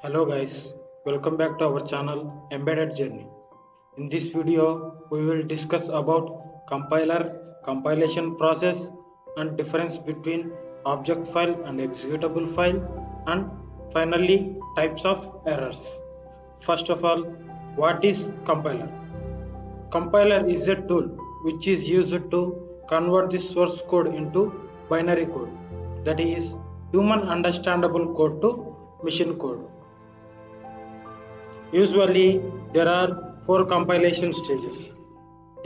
Hello guys, welcome back to our channel Embedded Journey. In this video, we will discuss about compiler, compilation process and difference between object file and executable file, and finally types of errors. First of all, what is compiler? Compiler is a tool which is used to convert the source code into binary code, that is human understandable code to machine code. Usually, there are four compilation stages.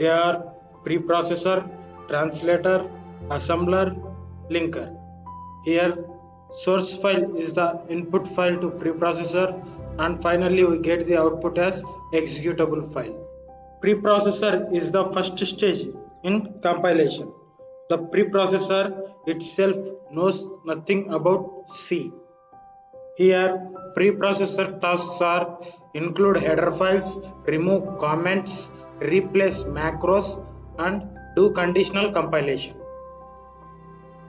They are preprocessor, translator, assembler, linker. Here, source file is the input file to preprocessor, and finally we get the output as executable file. Preprocessor is the first stage in compilation. The preprocessor itself knows nothing about C. Here, preprocessor tasks are include header files, remove comments, replace macros, and do conditional compilation.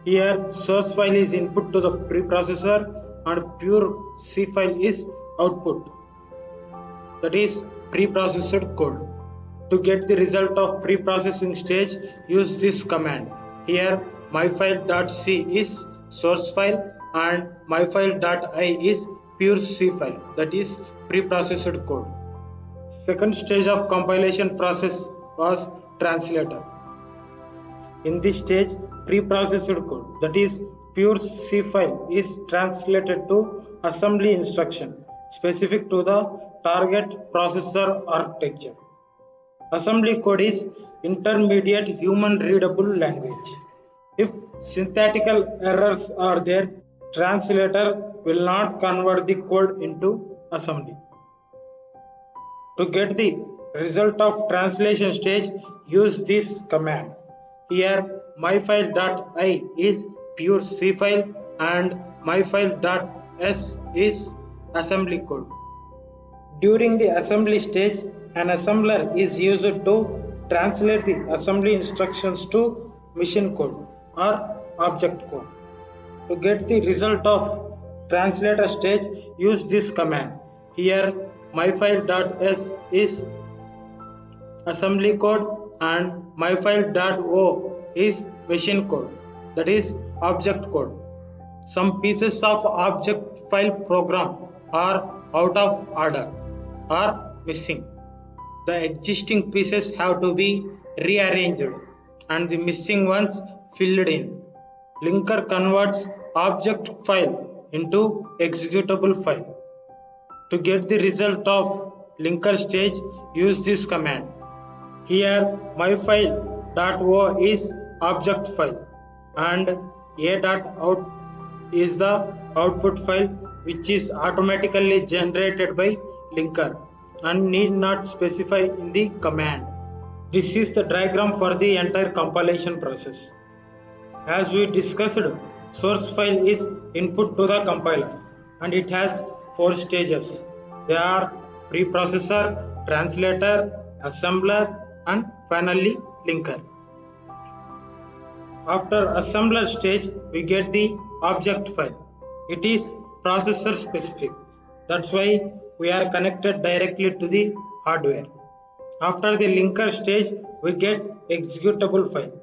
Here, source file is input to the preprocessor and pure C file is output. That is preprocessed code. To get the result of preprocessing stage, use this command. Here, myfile.c is source file and myfile.i is pure C file, that is preprocessed code. Second stage of compilation process was translator. In this stage, preprocessed code, that is pure C file, is translated to assembly instruction specific to the target processor architecture. Assembly code is intermediate human readable language. If syntactical errors are there, translator will not convert the code into assembly. To get the result of translation stage, use this command. Here myfile.i is pure C file and myfile.s is assembly code. During the assembly stage, an assembler is used to translate the assembly instructions to machine code or object code. To get the result of translator stage, use this command. Here myfile.s is assembly code and myfile.o is machine code, that is object code. Some pieces of object file program are out of order or missing. The existing pieces have to be rearranged and the missing ones filled in. Linker converts object file into executable file. To get the result of linker stage, use this command. Here myfile.o is object file and a.out is the output file which is automatically generated by linker and need not specify in the command. This is the diagram for the entire compilation process. As we discussed, source file is input to the compiler and it has four stages. They are preprocessor, translator, assembler and finally linker. After assembler stage, we get the object file. It is processor specific. That's why we are connected directly to the hardware. After the linker stage, we get executable file.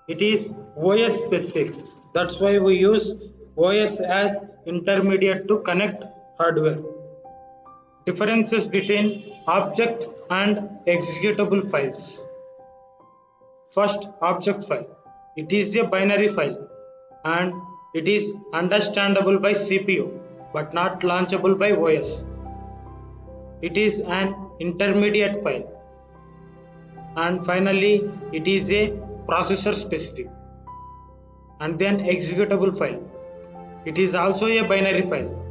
It is OS specific. That's why we use OS as intermediate to connect hardware. Differences between object and executable files. First, object file. It is a binary file and it is understandable by CPU but not launchable by OS. It is an intermediate file. And finally, it is a processor specific. And then executable file. It is also a binary file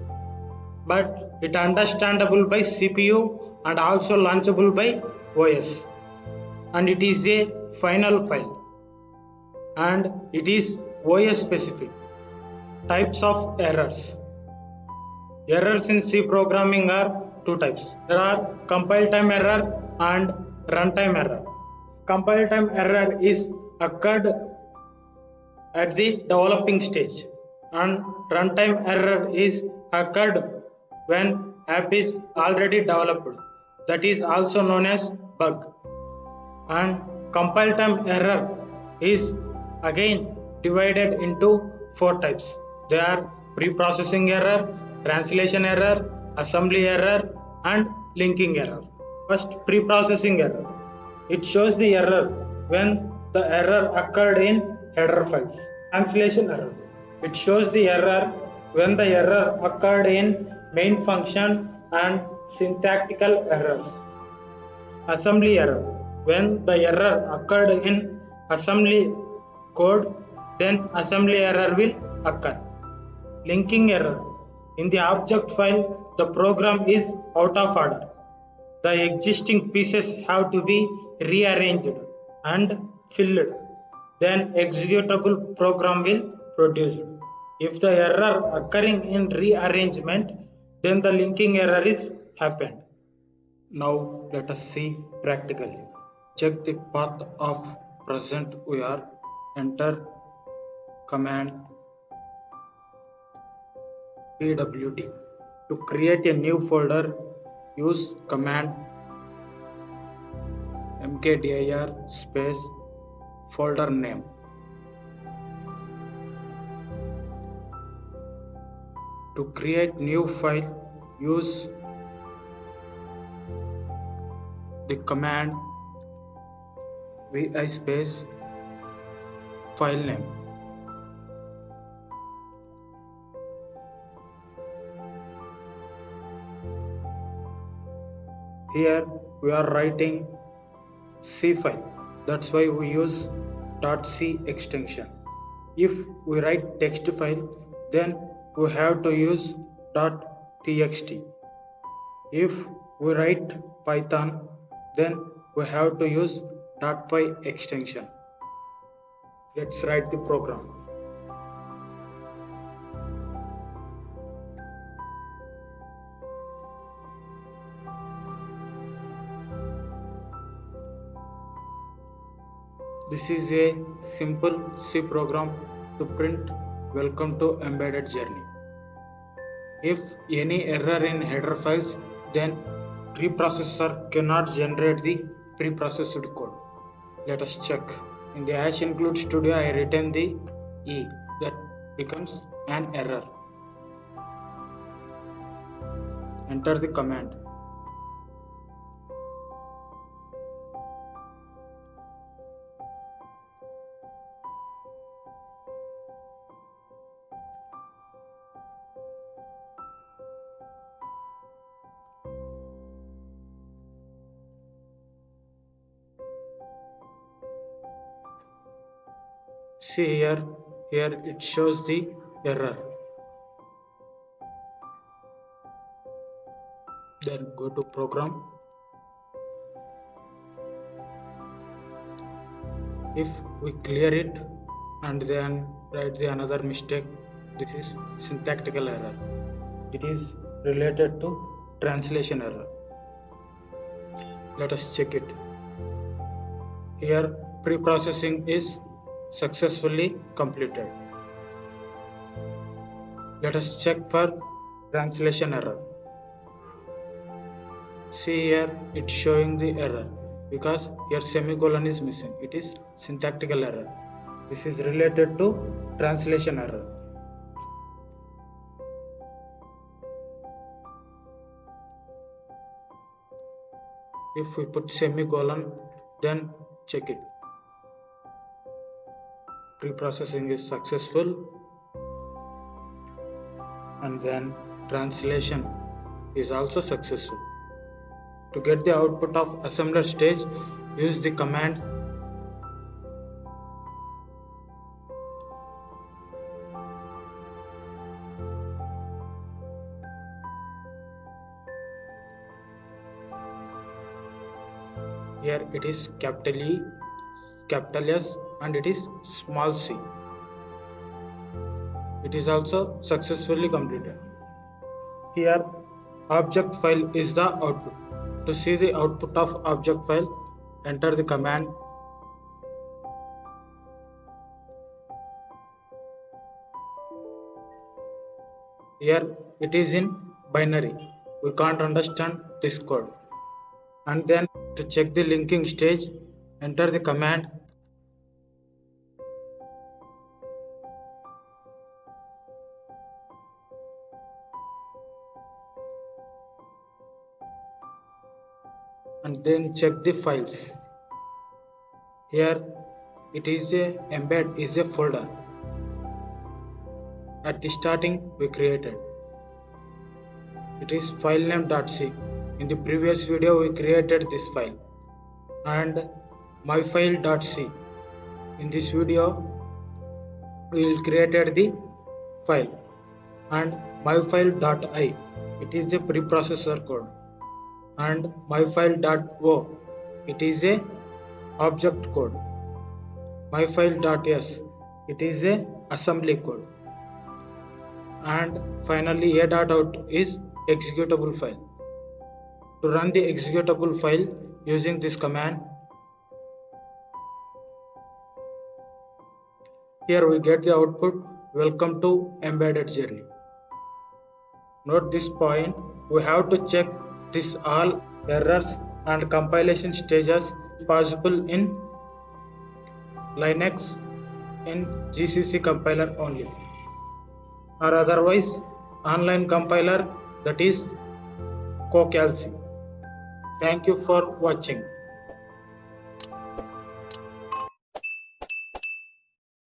but it understandable by CPU and also launchable by OS. And it is a final file and it is OS specific. Types of errors. Errors in C programming are two types. There are compile time error and runtime error. Compile time error is occurred at the developing stage and runtime error is occurred when app is already developed, that is also known as bug. And compile time error is again divided into four types. They are pre-processing error, translation error, assembly error, and linking error. First, pre-processing error. It shows the error when the error occurred in header files. Translation error. It shows the error when the error occurred in main function and syntactical errors. Assembly error. When the error occurred in assembly code, then assembly error will occur. Linking error. In the object file, the program is out of order. The existing pieces have to be rearranged and filled. Then executable program will produce. If the error occurring in rearrangement, then the linking error is happened. Now let us see practically. Check the path of present we are. Enter command pwd. To create a new folder, use command mkdir space folder name. To create new file, use the command vi space file name. Here we are writing C file. That's why we use .c extension. If we write text file, then we have to use .txt. If we write Python, then we have to use .py extension. Let's write the program. This is a simple C program to print welcome to embedded journey. If any error in header files, then preprocessor cannot generate the preprocessed code. Let us check. In the hash include studio, I written the E, that becomes an error. Enter the command. See here it shows the error. Then go to program. If we clear it and then write the another mistake, this is syntactical error. It is related to translation error. Let us check it. Here pre-processing is successfully completed. Let us check for translation error. See here it's showing the error because here semicolon is missing. It is syntactical error. This is related to translation error. If we put semicolon, then check it. Pre-processing is successful, and then translation is also successful. To get the output of assembler stage, use the command here it is capital E, capital S, and it is small c. It is also successfully completed. Here object file is the output. To see the output of object file, enter the command here it is in binary. We can't understand this code. And then to check the linking stage, enter the command and then check the files. Here it is a embed is a folder. At the starting we created. It is filename.c. In the previous video we created this file and myfile.c. In this video we will created the file and myfile.i. It is a preprocessor code and myfile.o. It is a object code. myfile.s. It is a assembly code. And finally a.out is executable file. To run the executable file using this command, here we get the output, welcome to embedded journey. Note this point, we have to check this all errors and compilation stages possible in Linux in GCC compiler only, or otherwise online compiler, that is Cocalc. Thank you for watching.